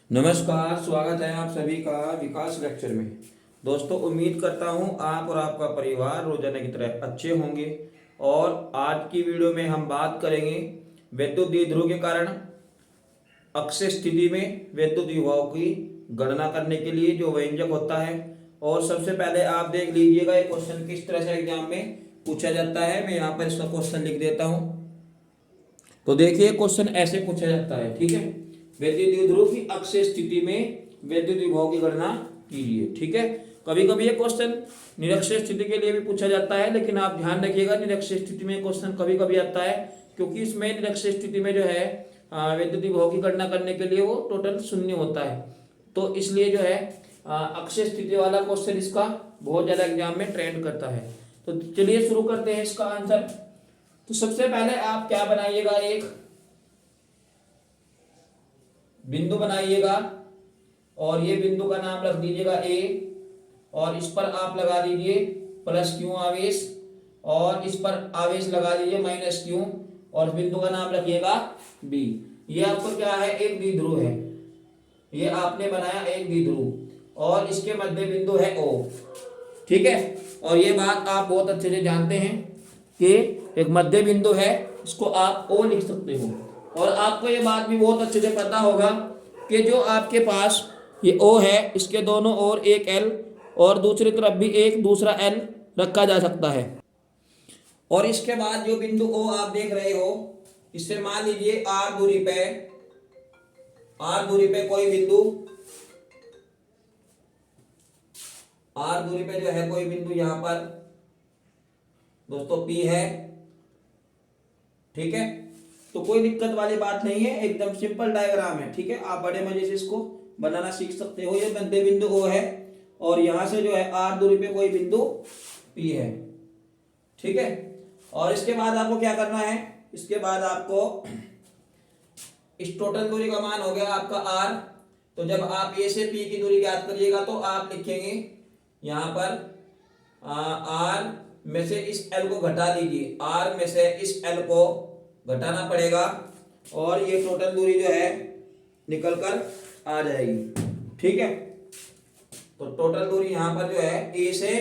नमस्कार, स्वागत है आप सभी का विकास लेक्चर में। दोस्तों, उम्मीद करता हूं आप और आपका परिवार रोजाना की तरह अच्छे होंगे। और आज की वीडियो में हम बात करेंगे वैद्युत द्विध्रुव के कारण अक्षय स्थिति में वैद्युत विभव की गणना करने के लिए जो व्यंजक होता है। और सबसे पहले आप देख लीजिएगा ये क्वेश्चन किस तरह से एग्जाम में पूछा जाता है। मैं यहाँ पर इसका क्वेश्चन लिख देता हूँ। तो देखिए क्वेश्चन ऐसे पूछा जाता है, ठीक है। वैद्युत द्विध्रुव की अक्षय स्थिति में वैद्युत विभव की गणना कीजिए, ठीक है। कभी कभी ये क्वेश्चन निरक्षीय स्थिति के लिए भी पूछा जाता है, लेकिन आप ध्यान रखिएगा निरक्षीय स्थिति में क्वेश्चन कभी कभी आता है, क्योंकि इसमें निरक्षीय स्थिति में जो है वैद्युत विभव की गणना करने के लिए वो टोटल शून्य होता है। तो इसलिए जो है अक्षय स्थिति वाला क्वेश्चन इसका बहुत ज्यादा एग्जाम में ट्रेंड करता है। तो चलिए शुरू करते हैं इसका आंसर। तो सबसे पहले आप क्या बनाइएगा, एक बिंदु बनाइएगा और ये बिंदु का नाम रख दीजिएगा ए, और इस पर आप लगा दीजिए प्लस क्यू आवेश, और इस पर आवेश लगा दीजिए माइनस क्यू, और बिंदु का नाम रखिएगा बी। ये आपको क्या है, एक द्विध्रुव है। ये आपने बनाया एक द्विध्रुव, और इसके मध्य बिंदु है ओ, ठीक है। और ये बात आप बहुत अच्छे से जानते हैं कि एक मध्य बिंदु है, इसको आप ओ लिख सकते हो। और आपको ये बात भी बहुत अच्छे से पता होगा कि जो आपके पास ये ओ है, इसके दोनों ओर एक एल और दूसरी तरफ भी एक दूसरा एल रखा जा सकता है। और इसके बाद जो बिंदु ओ आप देख रहे हो, इससे मान लीजिए आर दूरी पे कोई बिंदु, आर दूरी पे जो है कोई बिंदु यहां पर दोस्तों पी है, ठीक है। तो कोई दिक्कत वाली बात नहीं है, एकदम सिंपल डायग्राम है, ठीक है। आप बड़े मजे से इसको बनाना सीख सकते हो। ये मध्य बिंदु ओ है और यहां से जो है आर दूरी पे कोई बिंदु पी है, ठीक है। और इसके बाद आपको क्या करना है, इसके बाद आपको इस टोटल दूरी का मान हो गया आपका आर। तो जब आप ए से पी की दूरी ज्ञात करिएगा तो आप लिखेंगे यहां पर आर में से इस एल को घटा दीजिए, आर में से इस एल को घटाना पड़ेगा, और ये टोटल दूरी जो है निकल कर आ जाएगी, ठीक है। तो टोटल दूरी यहां पर जो है ए से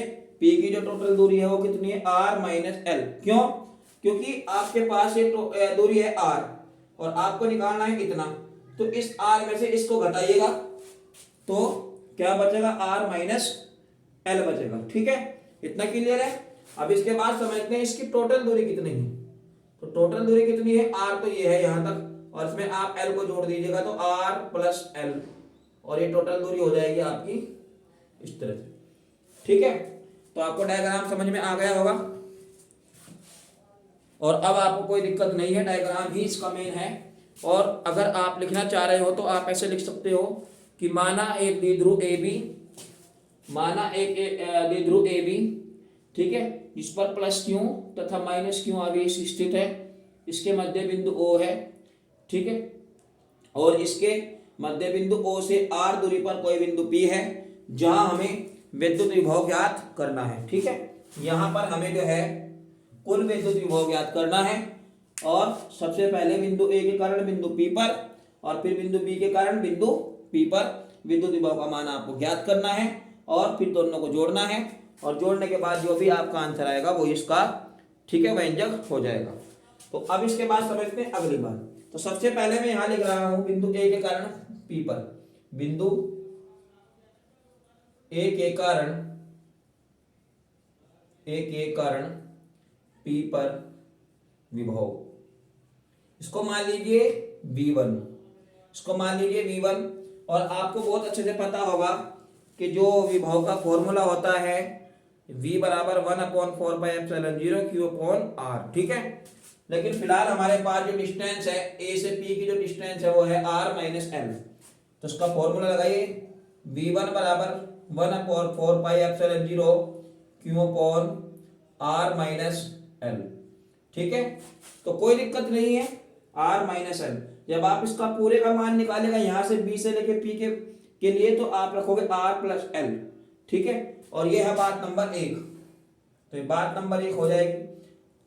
पी की जो टोटल दूरी है वो कितनी है, आर माइनस एल। क्यों? क्योंकि आपके पास ये दूरी है आर और आपको निकालना है इतना। तो इस आर में से इसको घटाइएगा तो क्या बचेगा, आर माइनस एल बचेगा, ठीक है। इतना क्लियर है। अब इसके बाद समझते हैं इसकी टोटल दूरी कितनी है। तो टोटल दूरी कितनी है, आर तो ये है यहां तक, और इसमें आप एल को जोड़ दीजिएगा तो आर प्लस एल, और ये टोटल दूरी हो जाएगी आपकी इस तरह से, ठीक है। तो आपको डायग्राम समझ में आ गया होगा, और अब आपको कोई दिक्कत नहीं है, डायग्राम ही इसका मेन है। और अगर आप लिखना चाह रहे हो तो आप ऐसे लिख सकते हो कि माना एक द्विध्रुव ए बी, माना एक द्विध्रुव ए बी, ठीक है, इस पर प्लस क्यू तथा माइनस क्यू आवेश स्थित है, इसके मध्य बिंदु ओ है, ठीक है। और इसके मध्य बिंदु ओ से आर दूरी पर कोई बिंदु पी है जहां हमें विद्युत विभव ज्ञात करना है, ठीक है। यहां पर हमें जो है कुल विद्युत विभव ज्ञात करना है, और सबसे पहले बिंदु ए के कारण बिंदु पी पर, और फिर बिंदु बी के कारण बिंदु पी पर विद्युत विभव का मान आपको ज्ञात करना है, और फिर दोनों को जोड़ना है, और जोड़ने के बाद जो भी आपका आंसर आएगा वो इसका, ठीक है, व्यंजक हो जाएगा। तो अब इसके बाद समझते हैं अगली बात। तो सबसे पहले मैं यहां लिख रहा हूं बिंदु ए के कारण पी पर, बिंदु ए के कारण पी पर विभव, इसको मान लीजिए V1, इसको मान लीजिए V1। और आपको बहुत अच्छे से पता होगा कि जो विभव का फॉर्मूला होता है V बराबर 1/4πε0 Q/R, ठीक है। लेकिन फिलहाल हमारे पास जो डिस्टेंस है A से P की जो डिस्टेंस है वो है R माइनस एल। तो उसका फॉर्मूला लगाइए, V1 बराबर 1/4πε0 Q/R माइनस एल, ठीक है। तो कोई दिक्कत नहीं है, R माइनस एल। जब आप इसका पूरे का मान निकालेगा यहां से B से लेके P के लिए, तो आप रखोगे R प्लस एल, ठीक है। और ये है बात नंबर 1। तो ये बात नंबर 1 हो जाएगी।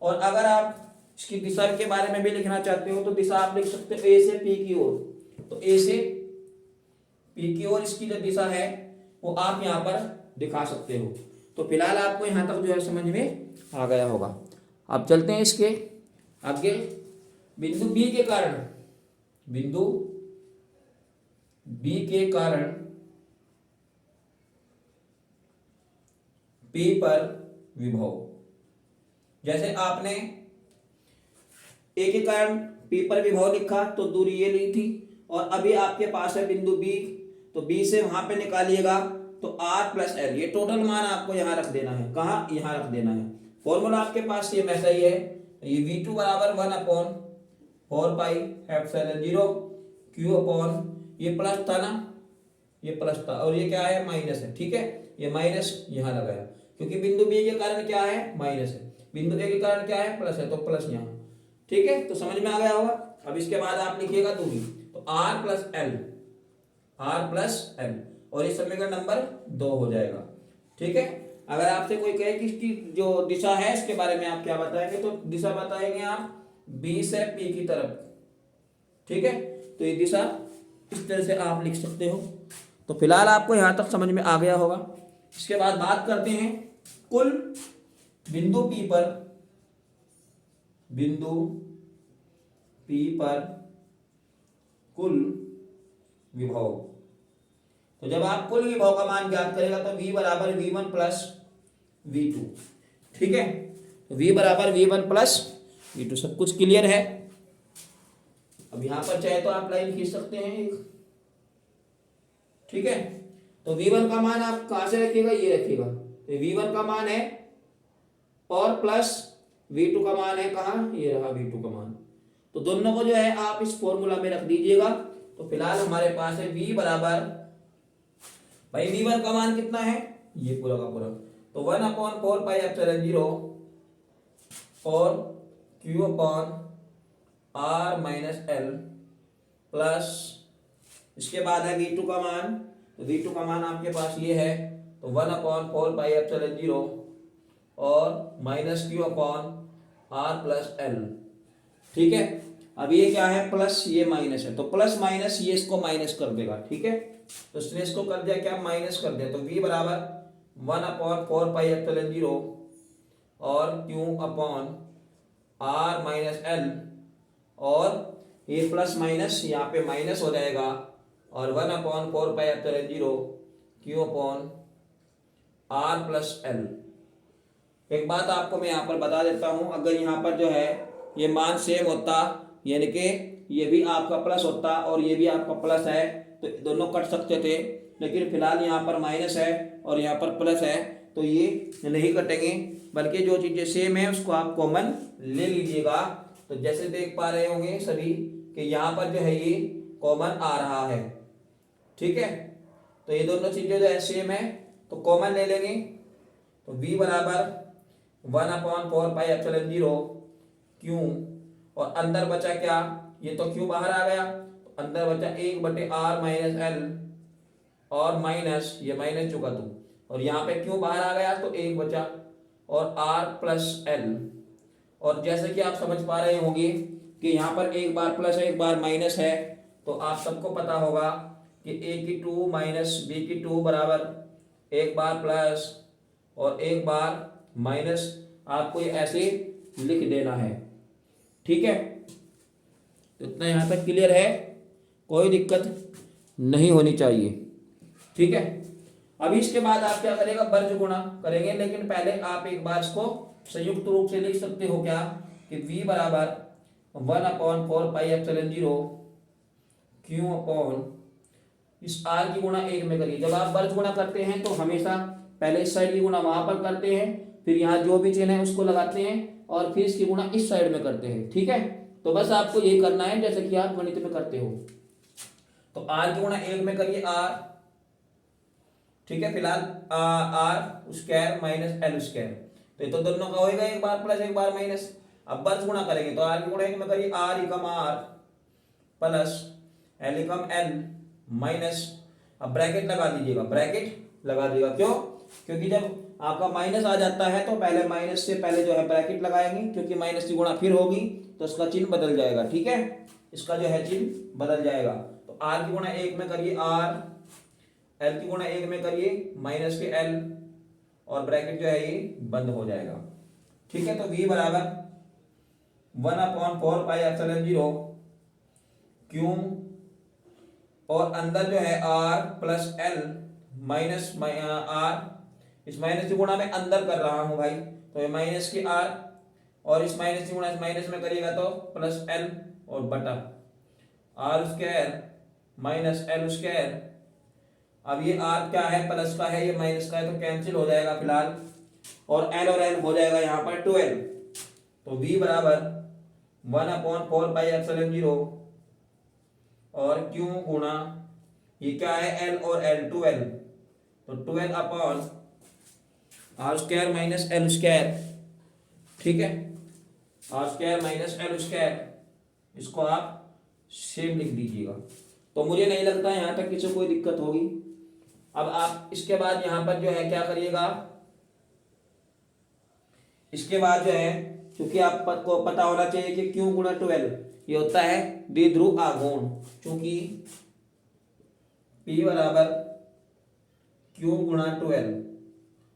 और अगर आप इसकी दिशा के बारे में भी लिखना चाहते हो तो दिशा आप लिख सकते हो ए से पी की ओर। तो ए से पी की ओर इसकी जो दिशा है वो आप यहाँ पर दिखा सकते हो। तो फिलहाल आपको यहाँ तक जो है समझ में आ गया होगा। अब चलते हैं इसके आगे। बिंदु बी के कारण, बिंदु बी के कारण पी पर विभव। जैसे आपने ए के कारण पी पर विभव लिखा तो दूरी ये ली थी, और अभी आपके पास है बिंदु बी, तो बी से वहां पे निकालिएगा तो आर प्लस एल, ये टोटल मान आपको यहां रख देना है। कहाँ? यहां रख देना है। फॉर्मूला आपके पास ये वैसा ही है, ये V2 बराबर 1/4πε0 Q अपॉन, ये प्लस था ना, ये प्लस था, और ये क्या है? माइनस है। ठीक है, ये माइनस यहां लगाया क्योंकि बिंदु बी के कारण क्या है? माइनस है। बिंदु ए के कारण क्या है? प्लस है, तो प्लस यहाँ। ठीक है, तो समझ में आ गया होगा। अब इसके बाद आप लिखिएगा दूरी, तो R plus L, R plus L, और इस समीकरण नंबर 2 हो जाएगा। ठीक है, अगर आपसे कोई कहे कि इसकी जो दिशा है इसके बारे में आप क्या बताएंगे, तो दिशा बताएंगे आप बी से पी की तरफ। ठीक है, तो ये दिशा इस तरह से आप लिख सकते हो। तो फिलहाल आपको यहां तक समझ में आ गया होगा। इसके बाद बात करते हैं कुल बिंदु पी पर, बिंदु पी पर कुल विभव। तो जब आप कुल विभव का मान ज्ञात करेगा तो V बराबर V1 प्लस V2। ठीक है, तो V बराबर V1 प्लस V2। सब कुछ क्लियर है। अब यहां पर चाहे तो आप लाइन खींच सकते हैं एक। ठीक है, तो V1 का मान आप कहां से रखिएगा? ये रखिएगा। तो V1 का मान है, और प्लस V2 का मान है कहाँ? ये रहा V2 का मान। तो दोनों को जो है आप इस फॉर्मूला में रख दीजिएगा। तो फिलहाल हमारे पास है V बराबर, भाई V1 का मान कितना है? ये पूरा का पूरा, तो 1/4πε0 और Q upon R minus L plus, इसके बाद है V2 का मान, तो V2 का मान आपके पास ये है, तो 1/4πε0 और minus Q upon R plus L. ठीक है, अब ये क्या है? प्लस, ये माइनस है, तो प्लस माइनस ये इसको माइनस कर देगा। ठीक है, तो इसने इसको कर दिया क्या? माइनस कर दिया। तो V बराबर 1/4πε0 और Q upon R minus L, और ये प्लस माइनस यहाँ पे माइनस हो जाएगा, और 1/4πε0 Q upon R plus L. एक बात आपको मैं यहाँ पर बता देता हूँ, अगर यहाँ पर जो है ये मान सेम होता, यानी कि ये भी आपका प्लस होता और ये भी आपका प्लस है, तो दोनों कट सकते थे, लेकिन फिलहाल यहाँ पर माइनस है और यहाँ पर प्लस है, तो ये नहीं कटेंगे, बल्कि जो चीज़ें सेम है उसको आप कॉमन ले लीजिएगा। तो जैसे देख पा रहे होंगे सभी कि यहाँ पर जो है ये कॉमन आ रहा है। ठीक है, तो ये दोनों चीज़ें जो है सेम है, तो कॉमन ले लेंगे। तो V बराबर 1/4πε0 Q, और अंदर बचा क्या? ये तो Q बाहर आ गया, तो अंदर बचा 1/R माइनस एल, और माइनस ये माइनस चुका तू, और यहाँ पे Q बाहर आ गया तो 1 बचा, और R प्लस एल। और जैसे कि आप समझ पा रहे होंगे कि यहाँ पर एक बार प्लस है एक बार माइनस है, तो आप सबको पता होगा कि A की 2 माइनस B की 2 बराबर एक बार प्लस और एक बार माइनस। आपको ये ऐसे लिख देना है। ठीक है, तो इतना यहाँ तक क्लियर है, कोई दिक्कत नहीं होनी चाहिए। ठीक है, अभी इसके बाद आप क्या करेगा? वर्ज गुणा करेंगे, लेकिन पहले आप एक बार इसको संयुक्त रूप से लिख सकते हो क्या कि V बराबर 1/4πε0 Q अपॉन, इस R की गुणा 1 में करिए। जब आप वर्ज गुणा करते हैं तो हमेशा पहले इस साइड की गुणा वहां पर करते हैं, फिर यहाँ जो भी चिन्ह है उसको लगाते हैं, और फिर इसकी गुणा इस साइड में करते हैं। ठीक है, तो बस आपको यही करना है जैसे कि आप गणित में करते हो। तो R की गुणा 1 में करिए R। ठीक है, फिलहाल R square minus L square, तो ये तो दोनों का होएगा, एक बार प्लस एक बार माइनस। अब वर्ज गुणा करेंगे तो R की गुणा 1 में करिए R एकम R प्लस एल एकम एल माइनस, अब ब्रैकेट लगा दीजिएगा, ब्रैकेट लगा दीजिएगा। क्यों? क्योंकि जब आपका माइनस आ जाता है तो पहले माइनस से पहले जो है ब्रैकेट लगाएंगे, क्योंकि माइनस की गुणा फिर होगी तो इसका चिन्ह बदल जाएगा। ठीक है, इसका जो है चिन्ह बदल जाएगा। तो R की गुणा 1 में करिए R एल की गुणा 1 में करिए माइनस के एल, और ब्रैकेट जो है ये बंद हो जाएगा। ठीक है, तो v बराबर 1/4πε0 क्यू, और अंदर जो है r plus L minus R, इस माइनस की गुणा में अंदर कर रहा हूं भाई, तो ये माइनस की आर, और इस माइनस की गुणा इस माइनस में करिएगा तो प्लस एल, और बटा R square minus L square. अब ये आर क्या है, प्लस का है, ये माइनस का है, तो कैंसिल हो जाएगा फिलहाल, और एल हो जाएगा यहाँ पर 12। तो v बराबर 1/4πε0 और क्यू गुणा ये क्या है, एल और एल 12, तो 12 upon R square minus L square. ठीक है, R square minus L square, इसको आप सेम लिख दीजिएगा। तो मुझे नहीं लगता यहां तक किसी कोई दिक्कत होगी। अब आप इसके बाद यहां पर जो है क्या करिएगा, इसके बाद जो है, क्योंकि आपको पता होना चाहिए कि क्यू गुणा 12 ये होता है द्विध्रुव आघूर्ण, क्योंकि P बराबर क्यू गुणा 12,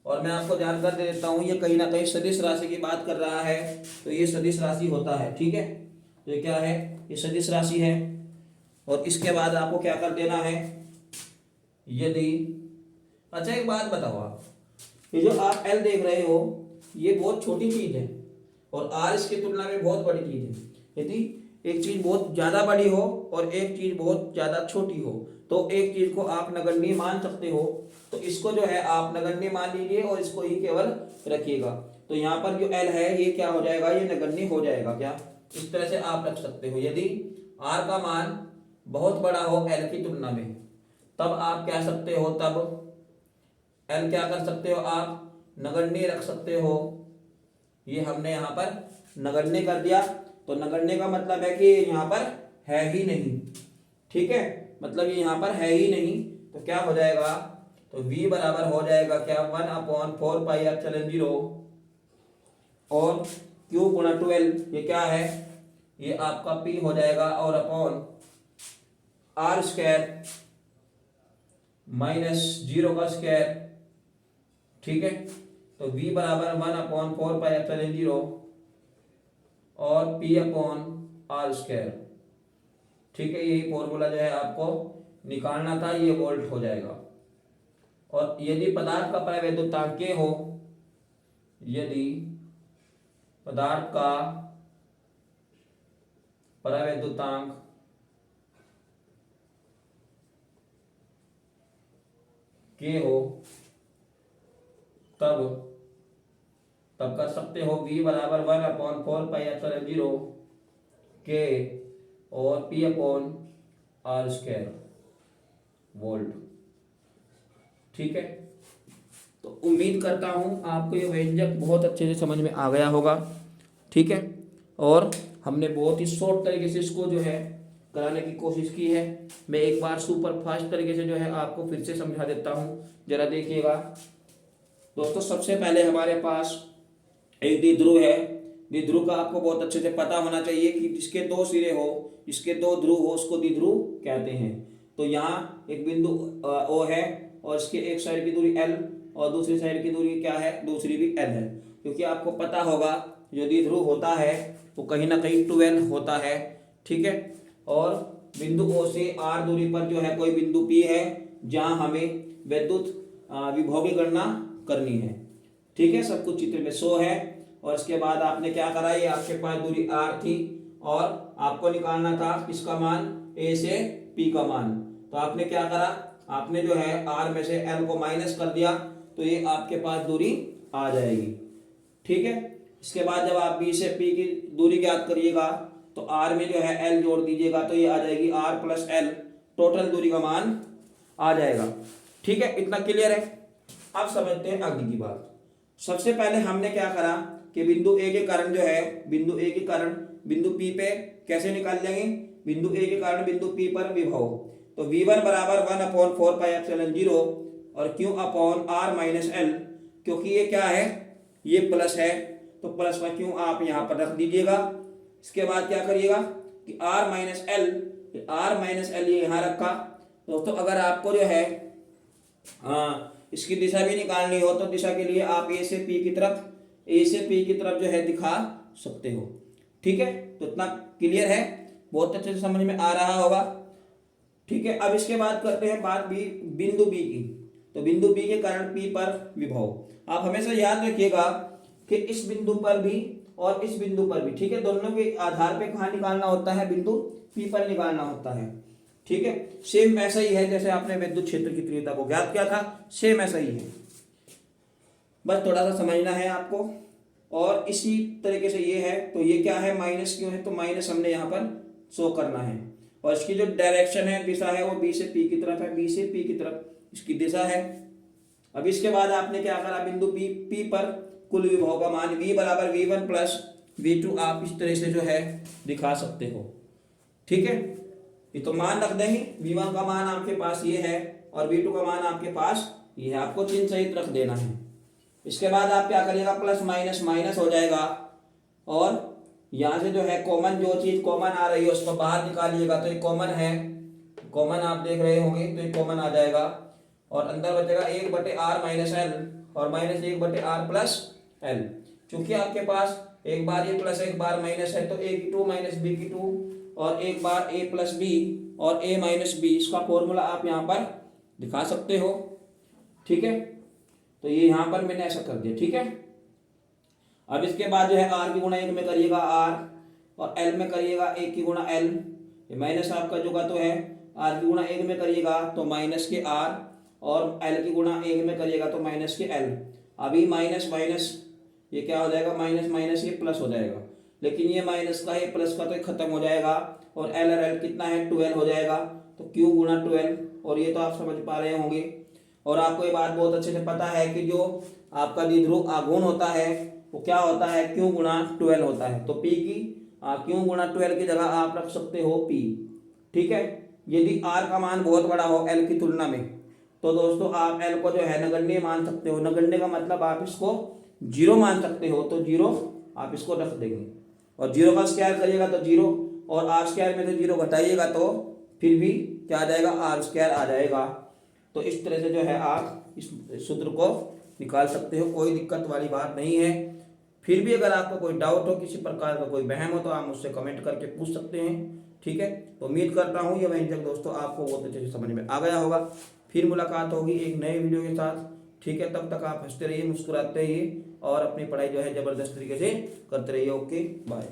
और मैं आपको जानकर दे देता हूं ये कहीं ना कहीं सदिश राशि की बात कर रहा है, तो ये सदिश राशि होता है। ठीक है, तो ये क्या है, ये सदिश राशि है। और इसके बाद आपको क्या कर देना है, यदि, अच्छा एक बात बताओ आप, ये जो आप L देख रहे हो ये बहुत छोटी चीज है, और R इसकी तुलना में बहुत बड़ी चीज है। यदि एक चीज बहुत ज्यादा बड़ी हो और एक चीज बहुत ज्यादा छोटी हो, तो एक चीज को आप नगण्य मान सकते हो, तो इसको जो है आप नगण्य मान लीजिए और इसको ही केवल रखिएगा। तो यहाँ पर जो L है ये क्या हो जाएगा, ये नगण्य हो जाएगा। क्या, इस तरह से आप रख सकते हो। यदि R का मान बहुत बड़ा हो L की तुलना में, तब आप क्या सकते हो, तब L क्या कर सकते हो, आप नगण्य रख सकते हो। ये हमने यहाँ पर नगण्य कर दिया, तो नगण्य का मतलब है कि यहाँ पर है ही नहीं। ठीक है, मतलब ये यहाँ पर है ही नहीं, तो क्या हो जाएगा, तो v बराबर हो जाएगा क्या, 1/4πε0 और q गुणा 12 ये क्या है, ये आपका p हो जाएगा, और अपॉन आर स्क्वायर माइनस 0 का स्क्वायर। ठीक है, तो v बराबर 1/4πε0 और p अपॉन आर स्क्वायर। ठीक है, यही फॉर्मूला जो है आपको निकालना था, ये वोल्ट हो जाएगा। और यदि पदार्थ का परावैद्युतांक K हो, यदि पदार्थ का परावैद्युतांक K हो, तब कर सकते हो v बराबर 1/4πε0 K और p upon R square volt. ठीक है, तो उम्मीद करता हूं आपको ये व्यंजक बहुत अच्छे से समझ में आ गया होगा। ठीक है, और हमने बहुत ही शॉर्ट तरीके से इसको जो है कराने की कोशिश की है। मैं एक बार सुपर फास्ट तरीके से जो है आपको फिर से समझा देता हूं, जरा देखिएगा दोस्तों। सबसे पहले हमारे पास एक द्विध्रुव है। द्विध्रुव का आपको बहुत अच्छे से पता होना चाहिए कि जिसके दो सिरे हो, जिसके दो ध्रुव हो, उसको द्विध्रुव कहते हैं। तो यहाँ एक बिंदु O है और इसके एक साइड की दूरी L और दूसरी साइड की दूरी क्या है, दूसरी भी L है। क्योंकि आपको पता होगा जो द्विध्रुव होता है वो कहीं ना कहीं 12 होता है। ठीक है, और बिंदु O से R दूरी पर जो है कोई बिंदु P है जहां हमें विद्युत विभव की गणना करनी है। ठीक है, सब कुछ चित्र में शो है। और इसके बाद आपने क्या करा, ये आपके पास दूरी R थी और आपको निकालना था इसका मान A से P का मान। तो आपने क्या करा, आपने जो है R में से L को माइनस कर दिया, तो ये आपके पास दूरी आ जाएगी। ठीक है, इसके बाद जब आप B से P की दूरी ज्ञात करिएगा तो R में जो है L जोड़ दीजिएगा, तो ये आ जाएगी R प्लस L, टोटल दूरी का मान आ जाएगा। ठीक है, इतना क्लियर है। अब समझते हैं आगे की बात। सबसे पहले हमने क्या करा कि बिंदु ए के कारण जो है, बिंदु ए के कारण बिंदु P पे कैसे निकाल लेंगे, बिंदु ए के कारण बिंदु P पर विभव। तो V1 बराबर 1/4πε0 और Q upon R minus L, क्योंकि ये क्या है, ये प्लस है, तो प्लस में Q आप यहाँ पर रख दीजिएगा। इसके बाद क्या करिएगा कि R माइनस L ये यहाँ रखा। दोस्तों अगर आपको जो है इसकी दिशा भी निकालनी हो तो दिशा के लिए आप ए से पी की तरफ जो है दिखा सकते हो। ठीक है, तो इतना क्लियर है, बहुत अच्छे से समझ में आ रहा होगा। ठीक है, अब इसके बाद करते हैं बात बिंदु बी की। तो बिंदु बी के कारण पी पर विभव आप हमेशा याद रखिएगा कि इस बिंदु पर भी और इस बिंदु पर भी, ठीक है, दोनों के आधार पे कहाँ निकालना होता है, बिंदु पी पर निकालना होता है। ठीक है, सेम ऐसा ही है जैसे आपने विद्युत क्षेत्र की तीव्रता को ज्ञात किया था, सेम ऐसा ही है, बस थोड़ा सा समझना है आपको। और इसी तरीके से ये है, तो ये क्या है, माइनस क्यों है, तो माइनस हमने यहाँ पर शो करना है। और इसकी जो डायरेक्शन है, दिशा है, वो बी से पी की तरफ है, बी से पी की तरफ इसकी दिशा है। अब इसके बाद आपने क्या करा, बिंदु बी पी पर कुल विभव का मान V बराबर V1 प्लस V2 आप इस तरह से जो है दिखा सकते हो। ठीक है, ये तो मान रख देंगे, V1 का मान आपके पास ये है और V2 का मान आपके पास ये है, आपको चिन्ह सहित रख देना है। इसके बाद आप क्या करिएगा, प्लस माइनस माइनस हो जाएगा और यहाँ से जो है कॉमन, जो चीज कॉमन आ रही है उसको बाहर निकालिएगा, तो ये कॉमन है, कॉमन आप देख रहे होंगे, तो ये कॉमन आ जाएगा और अंदर बचेगा 1/r माइनस एल और माइनस 1/r प्लस एल। चूंकि आपके पास एक बार ये प्लस एक बार माइनस है, तो a की 2 माइनस b की 2 और एक बार a प्लस b और a माइनस b, इसका फॉर्मूला आप यहाँ पर दिखा सकते हो। ठीक है, तो ये यहाँ पर मैंने ऐसा कर दिया। ठीक है, अब इसके बाद जो है r की गुणा 1 में करिएगा r और l में करिएगा 1 की गुणा l, ये माइनस आपका जो का तो है, r की गुणा 1 में करिएगा तो माइनस के r और l की गुणा 1 में करिएगा तो माइनस के l। अभी माइनस माइनस ये क्या हो जाएगा, माइनस माइनस ये प्लस हो जाएगा, लेकिन ये माइनस का ये प्लस का तो खत्म हो जाएगा और एल और एल कितना है, 12 हो जाएगा, तो क्यू गुणा 12, और ये तो आप समझ पा रहे होंगे। और आपको ये बात बहुत अच्छे से पता है कि जो आपका द्विध्रुव आघूर्ण होता है वो क्या होता है, क्यू गुणा 12 होता है, तो पी की क्यू गुणा 12 की जगह आप रख सकते हो पी। ठीक है, यदि आर का मान बहुत बड़ा हो एल की तुलना में, तो दोस्तों आप एल को जो है नगण्य मान सकते हो। नगण्य का मतलब आप इसको जीरो मान सकते हो, तो जीरो आप इसको रख देंगे और जीरो का स्क्वायर करिएगा तो जीरो, और आर स्क्वायर में से जीरो घटाइएगा तो फिर भी क्या आ जाएगा, आर स्क्वायर आ जाएगा। तो इस तरह से जो है आप इस सूत्र को निकाल सकते हो, कोई दिक्कत वाली बात नहीं है। फिर भी अगर आपको कोई डाउट हो, किसी प्रकार का कोई वहम हो, तो आप मुझसे कमेंट करके पूछ सकते हैं। ठीक है, तो उम्मीद करता हूँ ये व्यंजक दोस्तों आपको बहुत अच्छे से समझ में आ गया होगा। फिर मुलाकात होगी एक नए वीडियो के साथ। ठीक है, तब तक आप हंसते रहिए, मुस्कुराते रहिए और अपनी पढ़ाई जो है जबरदस्त तरीके से करते रहिए। Okay, bye.